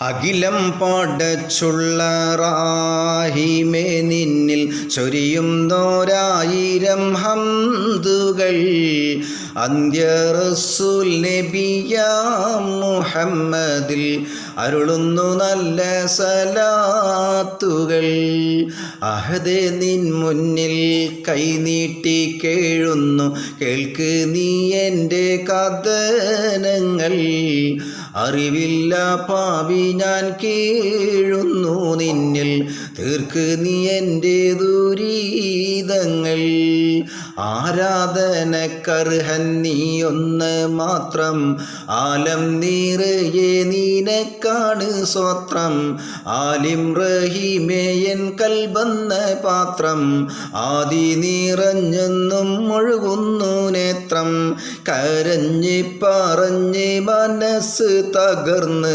അഖിലം പടച്ചുള്ള റാഹിമേ നിന്നിൽ ചൊരിയുന്നോരായിരം ഹംദുകൾ അന്ത്യ റസൂൽ നബിയ മുഹമ്മദിൽ അരുളുന്നു നല്ല സലാത്തുകൾ. അഹദേ നിൻ മുന്നിൽ കൈനീട്ടി കേഴുന്നു, കേൾക്ക് നീ എൻ്റെ കഥനങ്ങൾ. അറിവില്ല പാവി ഞാൻ കീഴുന്നു നിന്നിൽ, തീർക്ക് നീ എൻ്റെ ദുരിതങ്ങൾ. ആരാധനക്കർഹൻ നീ ഒന്ന് മാത്രം, ആലം നിറയെ നിനക്കാണ് സ്വത്രം. ആലിം റഹീമേയൻ കൽബെന്ന പാത്രം, ആദി നിറഞ്ഞെന്നും ഒഴുകുന്നു നേത്രം. കരഞ്ഞ് പറഞ്ഞ് മനസ്സ് തകർന്ന്